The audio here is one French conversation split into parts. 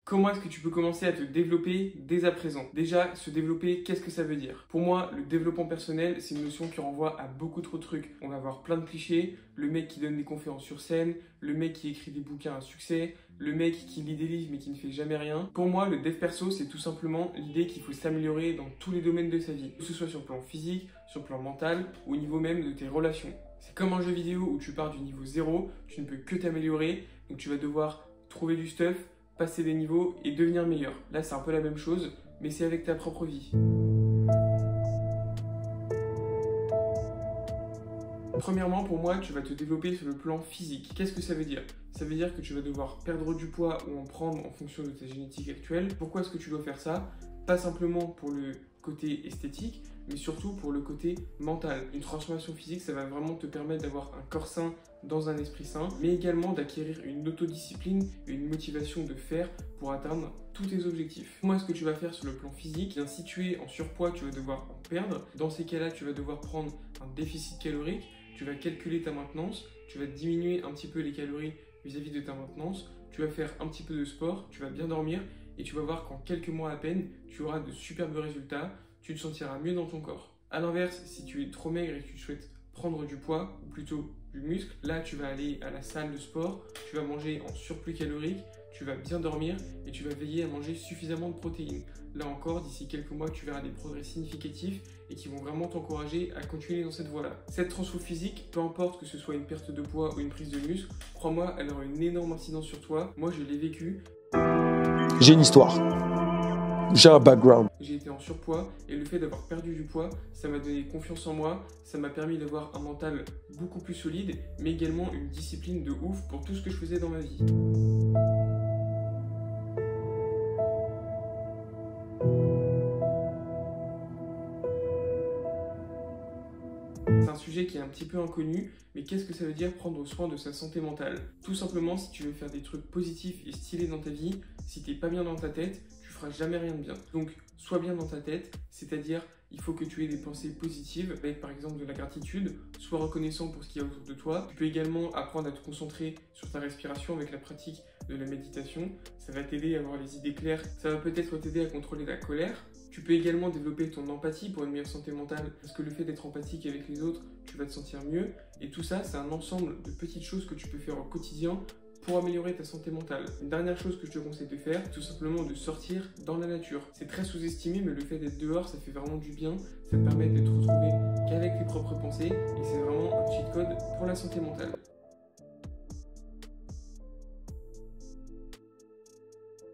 Comment est-ce que tu peux commencer à te développer dès à présent? Déjà, se développer, qu'est-ce que ça veut dire? Pour moi, le développement personnel, c'est une notion qui renvoie à beaucoup trop de trucs. On va avoir plein de clichés, le mec qui donne des conférences sur scène, le mec qui écrit des bouquins à succès, le mec qui lit des livres mais qui ne fait jamais rien. Pour moi, le dev perso, c'est tout simplement l'idée qu'il faut s'améliorer dans tous les domaines de sa vie, que ce soit sur le plan physique, sur le plan mental, ou au niveau même de tes relations. C'est comme un jeu vidéo où tu pars du niveau 0, tu ne peux que t'améliorer, donc tu vas devoir trouver du stuff, passer des niveaux et devenir meilleur. Là, c'est un peu la même chose, mais c'est avec ta propre vie. Premièrement, pour moi, tu vas te développer sur le plan physique. Qu'est-ce que ça veut dire? Ça veut dire que tu vas devoir perdre du poids ou en prendre en fonction de ta génétique actuelle. Pourquoi est-ce que tu dois faire ça? Pas simplement pour le côté esthétique, mais surtout pour le côté mental. Une transformation physique, ça va vraiment te permettre d'avoir un corps sain dans un esprit sain, mais également d'acquérir une autodiscipline et une motivation de faire pour atteindre tous tes objectifs. Moi, ce que tu vas faire sur le plan physique, bien si tu es en surpoids, tu vas devoir en perdre. Dans ces cas-là, tu vas devoir prendre un déficit calorique, tu vas calculer ta maintenance, tu vas diminuer un petit peu les calories vis-à-vis de ta maintenance, tu vas faire un petit peu de sport, tu vas bien dormir et tu vas voir qu'en quelques mois à peine, tu auras de superbes résultats, tu te sentiras mieux dans ton corps. A l'inverse, si tu es trop maigre et que tu souhaites prendre du poids, ou plutôt du muscle, là tu vas aller à la salle de sport, tu vas manger en surplus calorique, tu vas bien dormir et tu vas veiller à manger suffisamment de protéines. Là encore, d'ici quelques mois, tu verras des progrès significatifs et qui vont vraiment t'encourager à continuer dans cette voie-là. Cette transfo physique, peu importe que ce soit une perte de poids ou une prise de muscle, crois-moi, elle aura une énorme incidence sur toi. Moi, je l'ai vécu. J'ai une histoire. J'ai un background. J'ai été en surpoids et le fait d'avoir perdu du poids, ça m'a donné confiance en moi, ça m'a permis d'avoir un mental beaucoup plus solide, mais également une discipline de ouf pour tout ce que je faisais dans ma vie. C'est un sujet qui est un petit peu inconnu, mais qu'est-ce que ça veut dire prendre soin de sa santé mentale? Tout simplement, si tu veux faire des trucs positifs et stylés dans ta vie, si t'es pas bien dans ta tête, tu feras jamais rien de bien. Donc, sois bien dans ta tête, c'est-à-dire il faut que tu aies des pensées positives, avec par exemple de la gratitude, sois reconnaissant pour ce qu'il y a autour de toi. Tu peux également apprendre à te concentrer sur ta respiration avec la pratique de la méditation. Ça va t'aider à avoir les idées claires, ça va peut-être t'aider à contrôler ta colère. Tu peux également développer ton empathie pour une meilleure santé mentale, parce que le fait d'être empathique avec les autres, tu vas te sentir mieux. Et tout ça, c'est un ensemble de petites choses que tu peux faire au quotidien pour améliorer ta santé mentale. Une dernière chose que je te conseille de faire, c'est tout simplement de sortir dans la nature. C'est très sous-estimé, mais le fait d'être dehors, ça fait vraiment du bien. Ça te permet d'être retrouvé qu'avec tes propres pensées, et c'est vraiment un cheat code pour la santé mentale.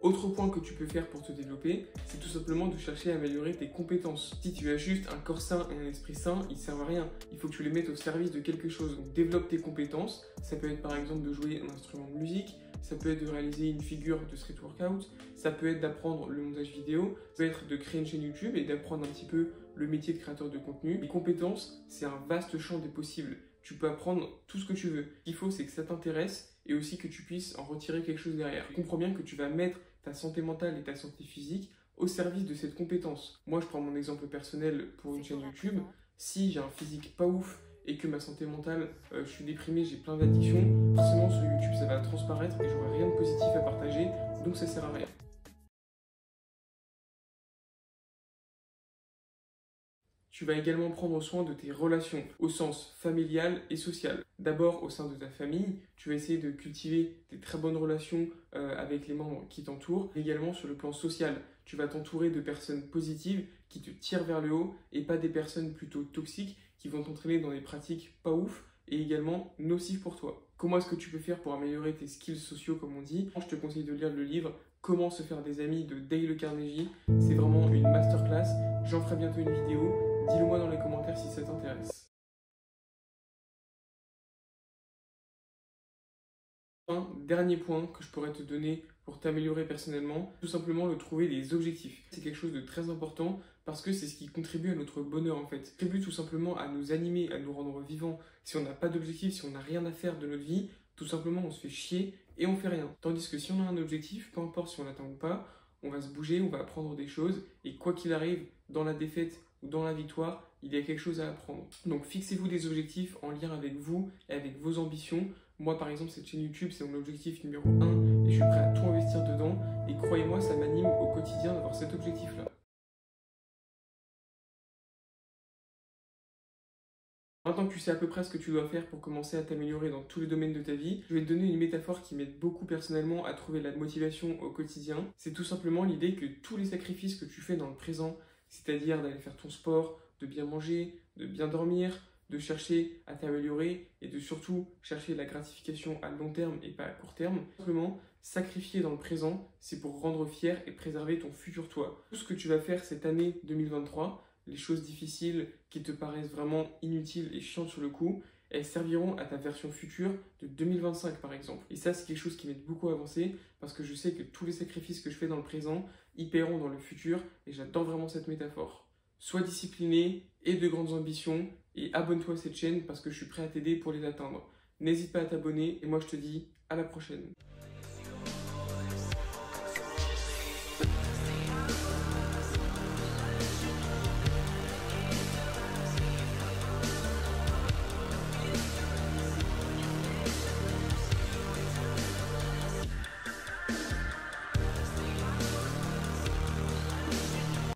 Autre point que tu peux faire pour te développer, c'est tout simplement de chercher à améliorer tes compétences. Si tu as juste un corps sain et un esprit sain, ils ne servent à rien. Il faut que tu les mettes au service de quelque chose. Donc développe tes compétences. Ça peut être par exemple de jouer un instrument de musique, ça peut être de réaliser une figure de street workout, ça peut être d'apprendre le montage vidéo, ça peut être de créer une chaîne YouTube et d'apprendre un petit peu le métier de créateur de contenu. Les compétences, c'est un vaste champ des possibles. Tu peux apprendre tout ce que tu veux. Ce qu'il faut, c'est que ça t'intéresse et aussi que tu puisses en retirer quelque chose derrière. Je comprends bien que tu vas mettre ta santé mentale et ta santé physique au service de cette compétence. Moi, je prends mon exemple personnel pour une chaîne YouTube. Si j'ai un physique pas ouf et que ma santé mentale, je suis déprimé, j'ai plein d'addictions, forcément sur YouTube, ça va transparaître et j'aurai rien de positif à partager, donc ça sert à rien. Tu vas également prendre soin de tes relations au sens familial et social. D'abord, au sein de ta famille, tu vas essayer de cultiver des très bonnes relations avec les membres qui t'entourent. Également sur le plan social, tu vas t'entourer de personnes positives qui te tirent vers le haut et pas des personnes plutôt toxiques qui vont t'entraîner dans des pratiques pas ouf et également nocives pour toi. Comment est-ce que tu peux faire pour améliorer tes skills sociaux comme on dit? Je te conseille de lire le livre Comment se faire des amis de Dale Carnegie. C'est vraiment une masterclass. J'en ferai bientôt une vidéo. Dis-le moi dans les commentaires si ça t'intéresse. Un dernier point que je pourrais te donner pour t'améliorer personnellement, tout simplement le trouver des objectifs. C'est quelque chose de très important parce que c'est ce qui contribue à notre bonheur en fait. Ça contribue tout simplement à nous animer, à nous rendre vivants. Si on n'a pas d'objectif, si on n'a rien à faire de notre vie, tout simplement on se fait chier et on fait rien. Tandis que si on a un objectif, peu importe si on l'atteint ou pas, on va se bouger, on va apprendre des choses et quoi qu'il arrive, dans la défaite ou dans la victoire, il y a quelque chose à apprendre. Donc fixez-vous des objectifs en lien avec vous et avec vos ambitions. Moi par exemple, cette chaîne YouTube, c'est mon objectif numéro 1 et je suis prêt à tout investir dedans. Et croyez-moi, ça m'anime au quotidien d'avoir cet objectif-là. Maintenant que tu sais à peu près ce que tu dois faire pour commencer à t'améliorer dans tous les domaines de ta vie, je vais te donner une métaphore qui m'aide beaucoup personnellement à trouver la motivation au quotidien. C'est tout simplement l'idée que tous les sacrifices que tu fais dans le présent, c'est-à-dire d'aller faire ton sport, de bien manger, de bien dormir, de chercher à t'améliorer et de surtout chercher la gratification à long terme et pas à court terme, simplement sacrifier dans le présent, c'est pour rendre fier et préserver ton futur toi. Tout ce que tu vas faire cette année 2023, les choses difficiles qui te paraissent vraiment inutiles et chiantes sur le coup, elles serviront à ta version future de 2025 par exemple. Et ça, c'est quelque chose qui m'aide beaucoup à avancer parce que je sais que tous les sacrifices que je fais dans le présent, y paieront dans le futur et j'adore vraiment cette métaphore. Sois discipliné et de grandes ambitions et abonne-toi à cette chaîne parce que je suis prêt à t'aider pour les atteindre. N'hésite pas à t'abonner et moi je te dis à la prochaine.